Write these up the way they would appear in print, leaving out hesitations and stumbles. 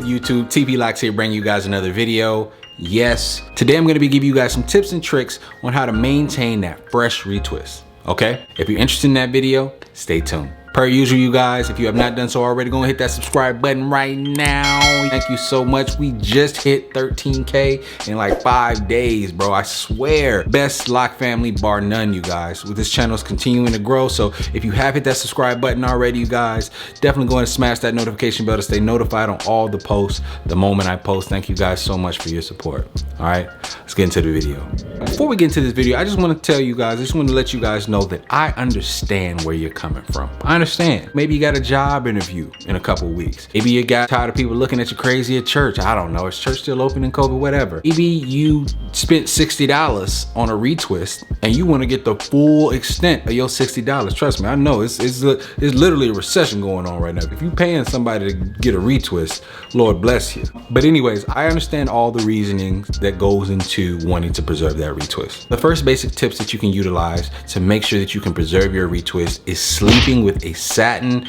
good, YouTube? tplocks here, bringing you guys another video. Yes, today I'm going to be giving you guys some tips and tricks on how to maintain that fresh retwist. Okay, if you're interested in that video, stay tuned. Per usual, you guys, if you have not done so already, go and hit that subscribe button right now. Thank you so much. We just hit 13K in like 5 days, bro. I swear. Best lock family bar none, you guys. With this channel is continuing to grow. So if you have hit that subscribe button already, you guys, definitely go and smash that notification bell to stay notified on all the posts the moment I post. Thank you guys so much for your support. All right, let's get into the video. Before we get into this video, I just want to tell you guys, I just want to let you guys know that I understand where you're coming from. I understand. Maybe you got a job interview in a couple weeks. Maybe you got tired of people looking at you crazy at church. I don't know. Is church still open in COVID? Whatever. Maybe you spent $60 on a retwist and you want to get the full extent of your $60. Trust me, I know it's literally a recession going on right now. If you're paying somebody to get a retwist, Lord bless you. But anyways, I understand all the reasoning that goes into wanting to preserve that retwist. The first basic tips that you can utilize to make sure that you can preserve your retwist is sleeping with a satin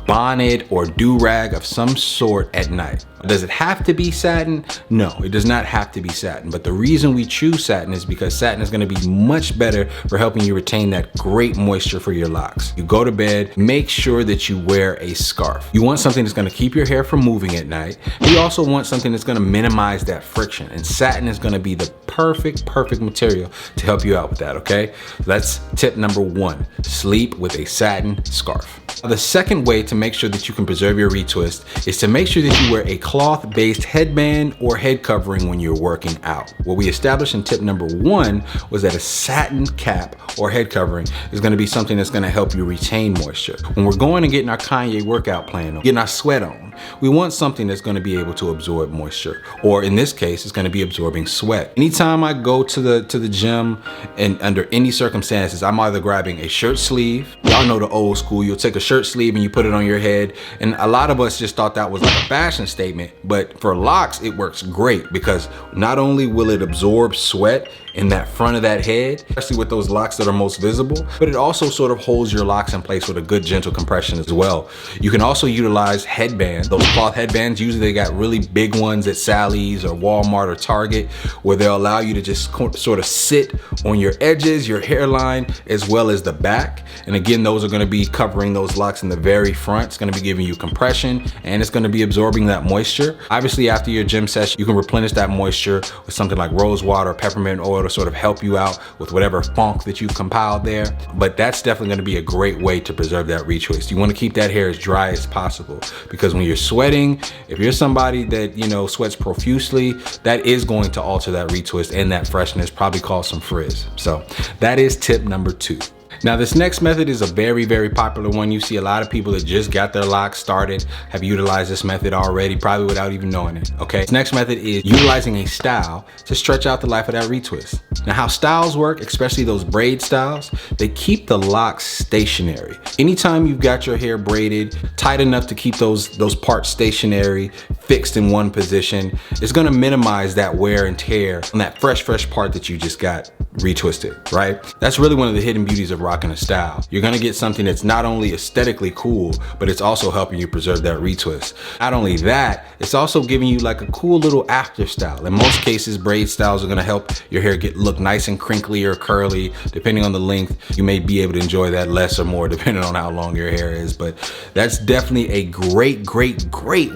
bonnet or do-rag of some sort at night. Does it have to be satin? No, it does not have to be satin. But the reason we choose satin is because satin is going to be much better for helping you retain that great moisture for your locks. You go to bed, make sure that you wear a scarf. You want something that's going to keep your hair from moving at night. You also want something that's going to minimize that friction, and satin is going to be the perfect material to help you out with that. Okay, that's tip number one: sleep with a satin scarf. The second way to make sure that you can preserve your retwist is to make sure that you wear a cloth-based headband or head covering when you're working out. What we established in tip number one was that a satin cap or head covering is going to be something that's going to help you retain moisture. When we're going and getting our Kanye workout plan on, getting our sweat on, we want something that's going to be able to absorb moisture, or in this case, it's going to be absorbing sweat. Anytime I go to the gym and under any circumstances, I'm either grabbing a shirt sleeve. Y'all know the old school. You'll take a shirt sleeve and you put it on your head. And a lot of us just thought that was like a fashion statement, but for locks, it works great because not only will it absorb sweat in that front of that head, especially with those locks that are most visible, but it also sort of holds your locks in place with a good gentle compression as well. You can also utilize headbands, those cloth headbands. Usually they got really big ones at Sally's or Walmart or Target, where they'll allow you to just sort of sit on your edges, your hairline, as well as the back. And again, those are going to be covering those locks in the very front. It's going to be giving you compression, and it's going to be absorbing that moisture. Obviously, after your gym session, you can replenish that moisture with something like rose water or peppermint oil to sort of help you out with whatever funk that you've compiled there. But that's definitely going to be a great way to preserve that retwist. You want to keep that hair as dry as possible, because when you're sweating, if you're somebody that, you know, sweats profusely, that is going to alter that retwist and that freshness, probably cause some frizz. So that is tip number two. Now, this next method is a very popular one. You see a lot of people that just got their locks started have utilized this method already, probably without even knowing it. Okay, this next method is utilizing a style to stretch out the life of that retwist. Now, how styles work, especially those braid styles, they keep the locks stationary. Anytime you've got your hair braided tight enough to keep those parts stationary, fixed in one position, it's gonna minimize that wear and tear on that fresh part that you just got retwisted, right? That's really one of the hidden beauties of rocking a style. You're gonna get something that's not only aesthetically cool, but it's also helping you preserve that retwist. Not only that, it's also giving you like a cool little after style. In most cases, braid styles are gonna help your hair look nice and crinkly or curly. Depending on the length, you may be able to enjoy that less or more depending on how long your hair is. But that's definitely a great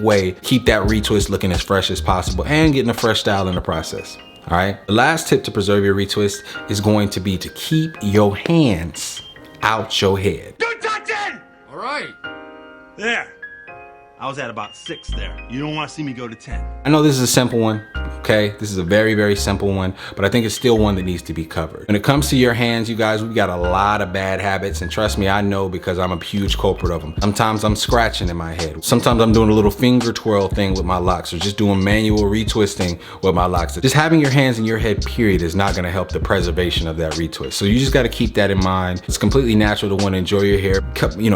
way to keep that retwist looking as fresh as possible and getting a fresh style in the process. All right, the last tip to preserve your retwist is going to be to keep your hands out your head. Don't touch it! All right. There. I was at about 6 there. You don't want to see me go to 10. I know this is a simple one, okay? This is a very simple one, but I think it's still one that needs to be covered. When it comes to your hands, you guys, we've got a lot of bad habits, and trust me, I know, because I'm a huge culprit of them. Sometimes I'm scratching in my head. Sometimes I'm doing a little finger twirl thing with my locks, or just doing manual retwisting with my locks. Just having your hands in your head, period, is not gonna help the preservation of that retwist. So you just gotta keep that in mind. It's completely natural to wanna enjoy your hair,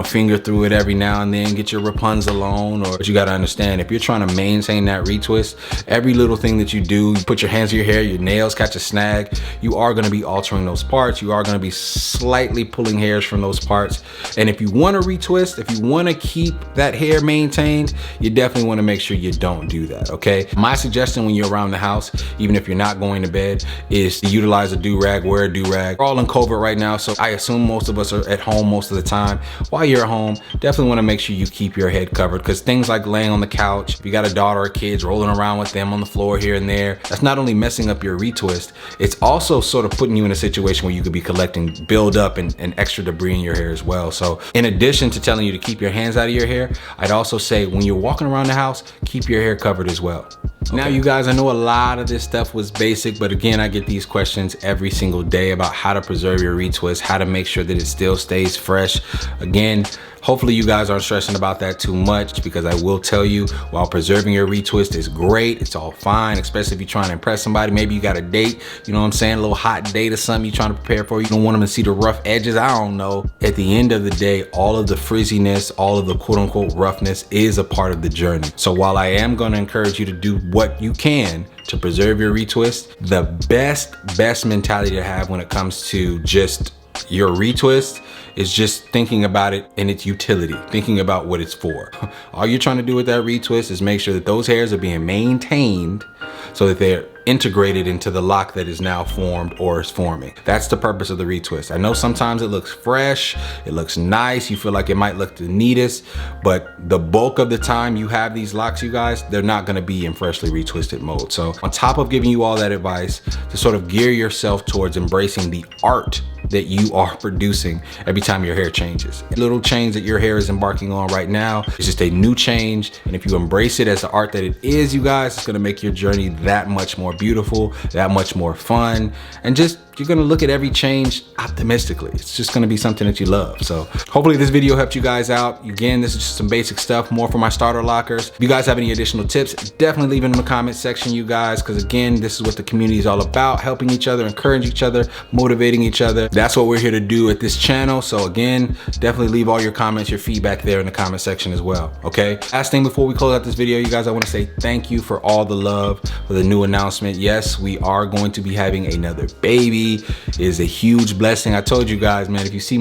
finger through it every now and then, get your Rapunzel on, but you gotta understand, if you're trying to maintain that retwist, every little thing that you do, you put your hands in your hair, your nails catch a snag, you are gonna be altering those parts. You are gonna be slightly pulling hairs from those parts. And if you wanna retwist, if you wanna keep that hair maintained, you definitely wanna make sure you don't do that, okay? My suggestion when you're around the house, even if you're not going to bed, is to utilize a do-rag, wear a do-rag. We're all in COVID right now, so I assume most of us are at home most of the time. While you're at home, definitely wanna make sure you keep your head covered, because things like laying on the couch, if you got a daughter or kids rolling around with them on the floor here and there, that's not only messing up your retwist, it's also sort of putting you in a situation where you could be collecting buildup and extra debris in your hair as well. So in addition to telling you to keep your hands out of your hair, I'd also say when you're walking around the house, keep your hair covered as well. Okay. Now, you guys, I know a lot of this stuff was basic, but again, I get these questions every single day about how to preserve your retwist, how to make sure that it still stays fresh. Again, hopefully you guys aren't stressing about that too much, because I will tell you, while preserving your retwist is great, it's all fine, especially if you're trying to impress somebody. Maybe you got a date, you know what I'm saying, a little hot date or something you're trying to prepare for. You don't want them to see the rough edges, I don't know. At the end of the day, all of the frizziness, all of the quote unquote roughness is a part of the journey. So while I am gonna encourage you to do what you can to preserve your retwist, the best mentality to have when it comes to just your retwist is just thinking about it in its utility, thinking about what it's for. All you're trying to do with that retwist is make sure that those hairs are being maintained so that they're integrated into the lock that is now formed or is forming. That's the purpose of the retwist. I know sometimes it looks fresh, it looks nice, you feel like it might look the neatest, but the bulk of the time you have these locks, you guys, they're not gonna be in freshly retwisted mode. So on top of giving you all that advice, to sort of gear yourself towards embracing the art that you are producing every time your hair changes. The little change that your hair is embarking on right now is just a new change, and if you embrace it as the art that it is, you guys, it's gonna make your journey that much more beautiful, that much more fun, and just you're gonna look at every change optimistically. It's just gonna be something that you love. So hopefully this video helped you guys out. Again, this is just some basic stuff, more for my starter lockers. If you guys have any additional tips, definitely leave it in the comment section, you guys, because again, this is what the community is all about, helping each other, encouraging each other, motivating each other. That's what we're here to do at this channel. So again, definitely leave all your comments, your feedback there in the comment section as well, okay? Last thing before we close out this video, you guys, I wanna say thank you for all the love, for the new announcement. Yes, we are going to be having another baby. It is a huge blessing. I told you guys, man, if you see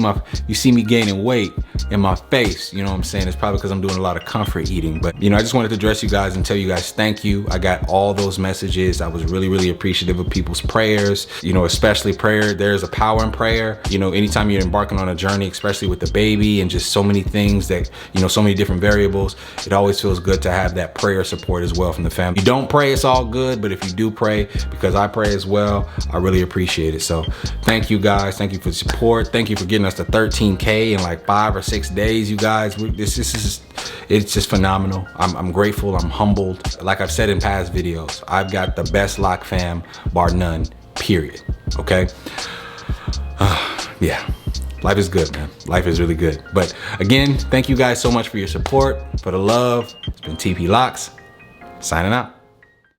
me gaining weight in my face, you know what I'm saying, it's probably because I'm doing a lot of comfort eating. But you know, I just wanted to address you guys and tell you guys thank you. I got all those messages. I was really appreciative of people's prayers, you know, especially prayer. There's a power in prayer. You know, anytime you're embarking on a journey, especially with the baby and just so many things that, you know, so many different variables, it always feels good to have that prayer support as well from the family. If you don't pray, it's all good, but if you do pray, because I pray as well, I really appreciate it. So thank you guys. Thank you for the support. Thank you for getting us to 13K in like 5 or 6 days, you guys. It's just phenomenal. I'm grateful. I'm humbled. Like I've said in past videos, I've got the best lock fam, bar none, period. Okay? Yeah. Life is good, man. Life is really good. But again, thank you guys so much for your support, for the love. It's been TP Locks, signing out.